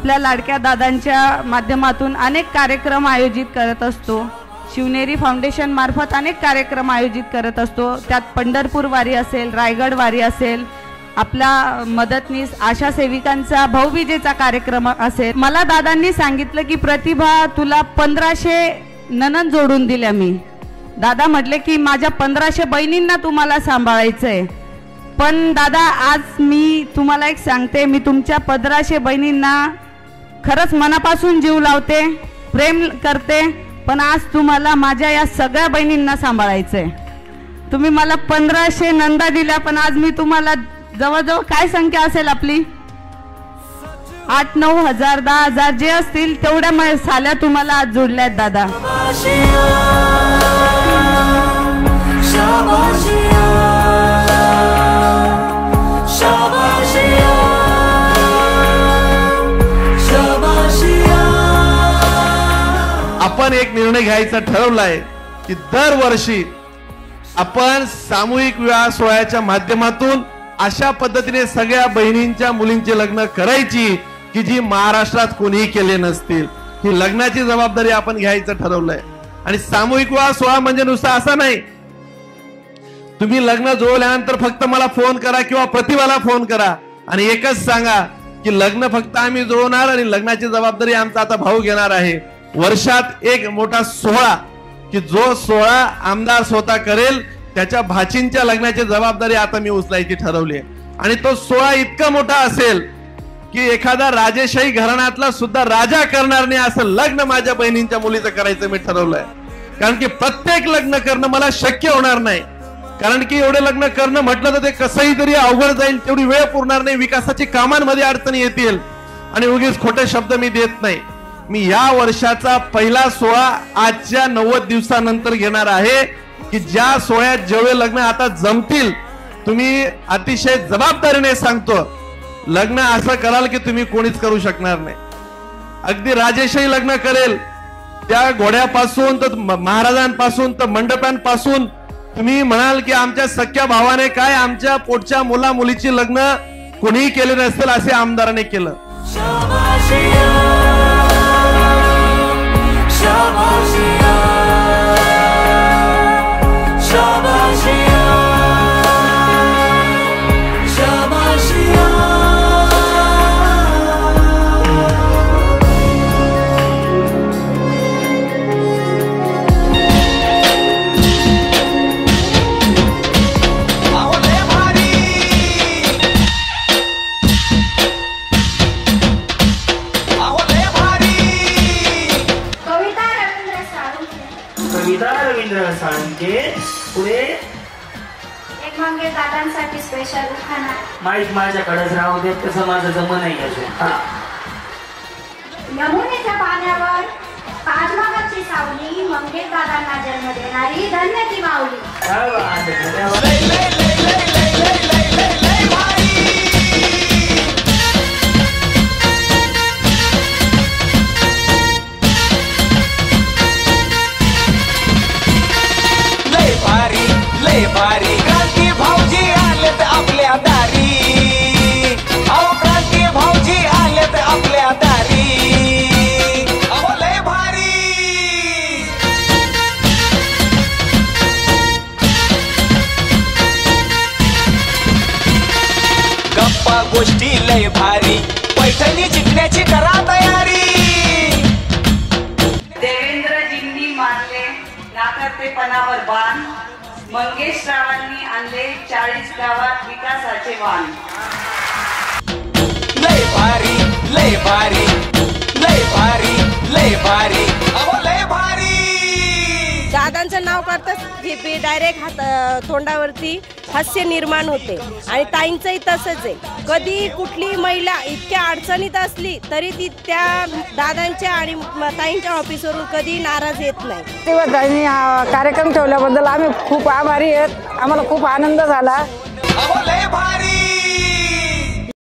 आपल्या लाडक्या दादांच्या माध्यमातून अनेक कार्यक्रम आयोजित करत असतो। शिवनेरी फाउंडेशन मार्फत अनेक कार्यक्रम आयोजित करत असतो। त्यात पंढरपूर वारी असेल, रायगड वारी असेल, आपला मदतनीस आशा सेविकांचा भाऊबीजेचा कार्यक्रम असेल। मला दादांनी सांगितलं की प्रतिभा तुला 1500 ननन जोडून दिल्या मी। दादा म्हटले की माझ्या 1500 बहिणींना तुम्हाला सांभाळायचंय। पण दादा आज मी तुम्हाला एक सांगते, मी तुमच्या 1500 बहिणींना खरंच मनापासून जीव लावते, प्रेम करते, पण आज तुम्हाला माझ्या या सगळ्या बहिणींना सांभाळायचंय। तुम्ही मला 1500 नंदा दिल्या, पण आज मी तुम्हाला जवळजवळ काय संख्या असेल आपली 8-9 हजार 10 हजार जे असतील तेवढ्या साल्या तुम्हाला आज जोडल्यात दादा। आपण एक निर्णय घ्यायचा ठरवलाय की दरवर्षी आपण सामूहिक विवाह सोहळ्याच्या माध्यमातून अशा पद्धतीने सगळ्या बहिणींच्या मुलींचे लग्न करायची की जी महाराष्ट्रात कोणीही केले नसतील। ही लग्नाची जबाबदारी आपण घ्यायचं ठरवलंय। आणि सामूहिक विवाह सोहळा म्हणजे नुसता असा नाही, तुम्ही लग्न जुळल्यानंतर फक्त मला फोन करा किंवा प्रतिभाला फोन करा आणि एकच सांगा की लग्न फक्त आम्ही जुळवणार आणि लग्नाची जबाबदारी आमचा आता भाऊ घेणार आहे। वर्षात एक मोठा सोहळा की जो सोहळा आमदार स्वतः करेल, त्याच्या भाचींच्या लग्नाची जबाबदारी आता मी उचलायची ठरवली आहे। आणि तो सोहळा इतका मोठा असेल की एखादा राजेशाही घराण्यातला सुद्धा राजा करणार नाही असं लग्न माझ्या बहिणींच्या मुलीचं करायचं मी ठरवलंय। कारण की प्रत्येक लग्न करणं मला शक्य होणार नाही, कारण की एवढे लग्न करणं म्हटलं तर ते कसंही तरी अवघड जाईल, तेवढी वेळ पुरणार नाही, विकासाची कामांमध्ये अडचणी येतील आणि उगीच खोटे शब्द मी देत नाही। मी या वर्षाचा पहिला सोहळा आजच्या 90 दिवसानंतर घेणार आहे की ज्या सोहळ्यात जेवढे लग्न आता जमतील, तुम्ही अतिशय जबाबदारीने सांगतो लग्न असं कराल की तुम्ही कोणीच करू शकणार नाही। अगदी राजेशाही लग्न करेल, त्या घोड्यापासून तर महाराजांपासून तर मंडपांपासून तुम्ही म्हणाल की आमच्या सख्या भावाने काय आमच्या पोटच्या मुला मुलीची लग्न कोणीही केले नसतील असे आमदाराने केलं। एक मंगे दादांसाठी स्पेशल खाना माईक माझ्याकडेच राहू देत, तसं माझं जमन नाही अजून। यमुनेच्या पाण्यावर ताजमहालची सावली मंगेश दादांना जन्म देणारी धन्य ती माऊली। गोष्टी लय भारी, पैठणी जिंकण्याची करा तयारी. देवेंद्रजींनी मारले नाकर्तेपणावर बाण, मंगेशरावांनी आणले 40 गावात विकासाचे वाण. लय भारी लय भारी लय भारी लय भारी, अहो लय भारी. दादांचं नाव करताच डायरेक्ट हात तोंडावरती हास्य निर्माण होते आणि ताईंचंही तसंच आहे. कधी कुठली महिला इतक्या अडचणीत असली तरी ती त्या दादांच्या आणि ताईंच्या ऑफिसवरून कधी नाराज येत नाही. तेव्हा त्यांनी कार्यक्रम ठेवल्याबद्दल आम्ही खूप आभारी आहेत. आम्हाला खूप आनंद झाला. अहो लय भारी.